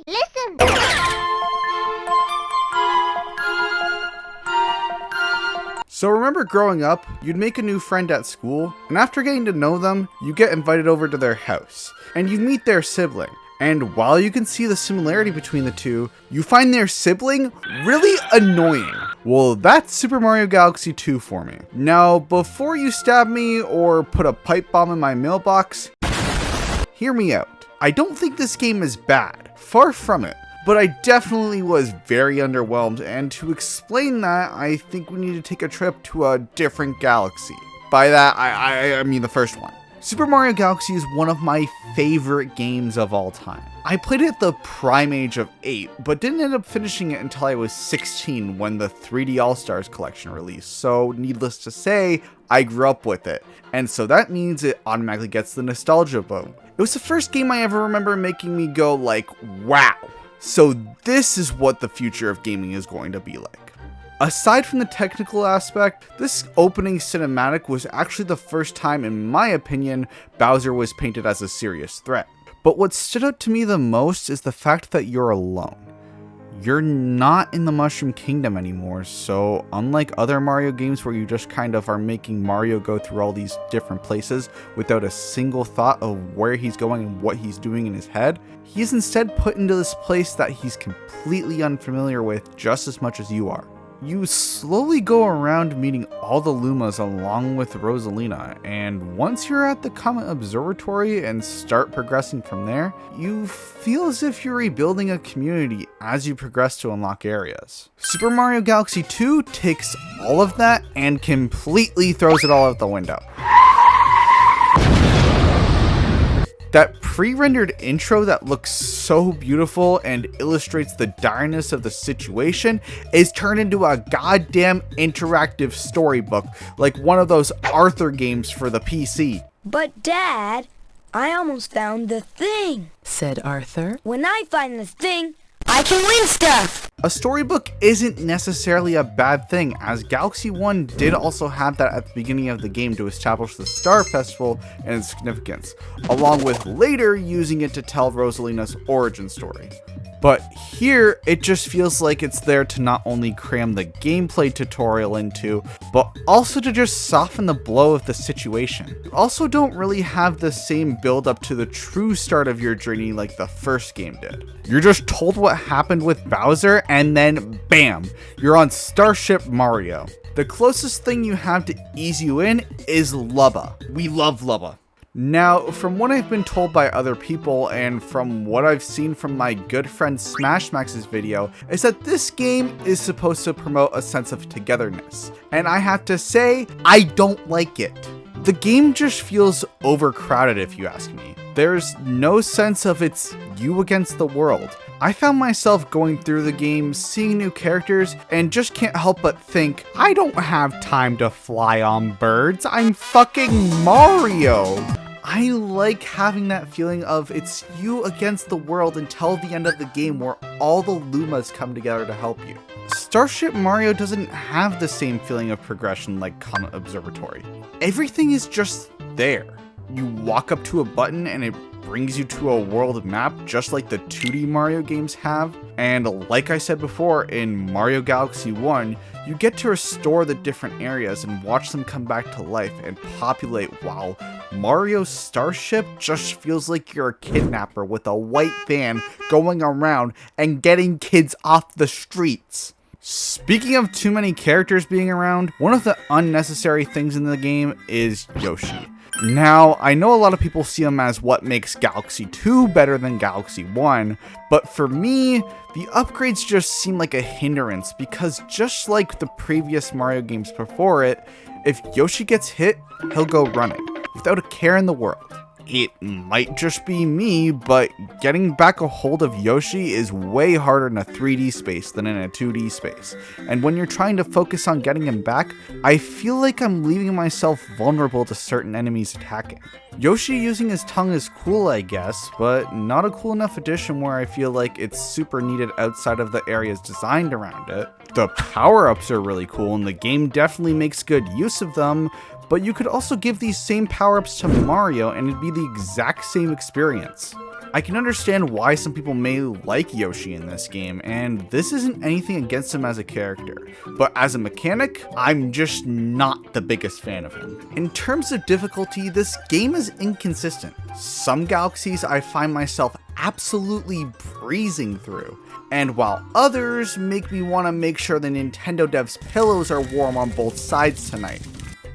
listen! So remember growing up, you'd make a new friend at school, and after getting to know them, you get invited over to their house, and you meet their sibling. And while you can see the similarity between the two, you find their sibling really annoying. Well, that's Super Mario Galaxy 2 for me. Now, before you stab me or put a pipe bomb in my mailbox, hear me out. I don't think this game is bad, far from it. But I definitely was very underwhelmed, and to explain that, I think we need to take a trip to a different galaxy. By that, I mean the first one. Super Mario Galaxy is one of my favorite games of all time. I played it at the prime age of 8, but didn't end up finishing it until I was 16 when the 3D All-Stars collection released, so needless to say, I grew up with it, and so that means it automatically gets the nostalgia bone. It was the first game I ever remember making me go like, wow. So this is what the future of gaming is going to be like. Aside from the technical aspect, this opening cinematic was actually the first time, in my opinion, Bowser was painted as a serious threat. But what stood out to me the most is the fact that you're alone. You're not in the Mushroom Kingdom anymore, so unlike other Mario games where you just kind of are making Mario go through all these different places without a single thought of where he's going and what he's doing in his head, he's instead put into this place that he's completely unfamiliar with just as much as you are. You slowly go around meeting all the Lumas along with Rosalina, and once you're at the Comet Observatory and start progressing from there, you feel as if you're rebuilding a community as you progress to unlock areas. Super Mario Galaxy 2 takes all of that and completely throws it all out the window. That pre-rendered intro that looks so beautiful and illustrates the direness of the situation is turned into a goddamn interactive storybook, like one of those Arthur games for the PC. But Dad, I almost found the thing, said Arthur. When I find the thing, I can win stuff! A storybook isn't necessarily a bad thing, as Galaxy 1 did also have that at the beginning of the game to establish the Star Festival and its significance, along with later using it to tell Rosalina's origin story. But here, it just feels like it's there to not only cram the gameplay tutorial into, but also to just soften the blow of the situation. You also don't really have the same build up to the true start of your journey like the first game did. You're just told what happened with Bowser, and then bam, you're on Starship Mario. The closest thing you have to ease you in is Lubba. We love Lubba. Now, from what I've been told by other people and from what I've seen from my good friend SmashMax's video, is that this game is supposed to promote a sense of togetherness. And I have to say, I don't like it. The game just feels overcrowded if you ask me. There's no sense of it's you against the world. I found myself going through the game, seeing new characters, and just can't help but think, I don't have time to fly on birds, I'm fucking Mario! I like having that feeling of it's you against the world until the end of the game where all the Lumas come together to help you. Starship Mario doesn't have the same feeling of progression like Comet Observatory. Everything is just there. You walk up to a button and it brings you to a world map just like the 2D Mario games have, and like I said before in Mario Galaxy 1, you get to restore the different areas and watch them come back to life and populate while Mario's Starship just feels like you're a kidnapper with a white van going around and getting kids off the streets. Speaking of too many characters being around, one of the unnecessary things in the game is Yoshi. Now, I know a lot of people see him as what makes Galaxy 2 better than Galaxy 1, but for me, the upgrades just seem like a hindrance because just like the previous Mario games before it, if Yoshi gets hit, he'll go running, without a care in the world. It might just be me, but getting back a hold of Yoshi is way harder in a 3D space than in a 2D space. And when you're trying to focus on getting him back, I feel like I'm leaving myself vulnerable to certain enemies attacking. Yoshi using his tongue is cool, I guess, but not a cool enough addition where I feel like it's super needed outside of the areas designed around it. The power-ups are really cool, and the game definitely makes good use of them, but you could also give these same power-ups to Mario and it'd be the exact same experience. I can understand why some people may like Yoshi in this game, and this isn't anything against him as a character, but as a mechanic, I'm just not the biggest fan of him. In terms of difficulty, this game is inconsistent. Some galaxies I find myself absolutely breezing through, and while others make me want to make sure the Nintendo devs' pillows are warm on both sides tonight.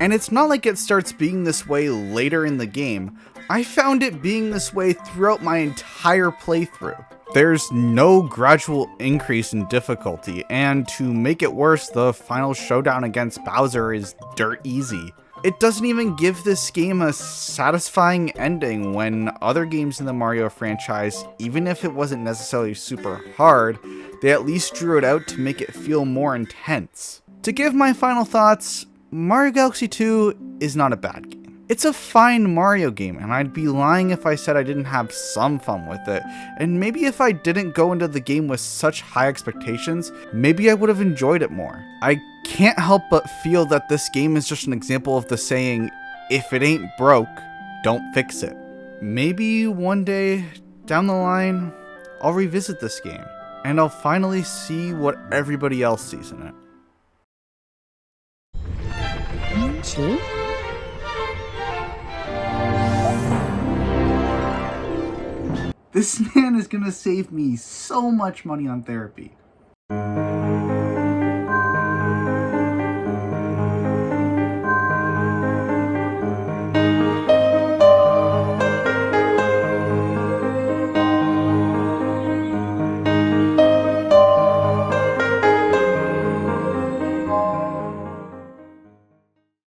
And it's not like it starts being this way later in the game. I found it being this way throughout my entire playthrough. There's no gradual increase in difficulty, and to make it worse, the final showdown against Bowser is dirt easy. It doesn't even give this game a satisfying ending when other games in the Mario franchise, even if it wasn't necessarily super hard, they at least drew it out to make it feel more intense. To give my final thoughts, Mario Galaxy 2 is not a bad game. It's a fine Mario game, and I'd be lying if I said I didn't have some fun with it, and maybe if I didn't go into the game with such high expectations, maybe I would have enjoyed it more. I can't help but feel that this game is just an example of the saying, if it ain't broke, don't fix it. Maybe one day, down the line, I'll revisit this game, and I'll finally see what everybody else sees in it. See? This man is gonna save me so much money on therapy.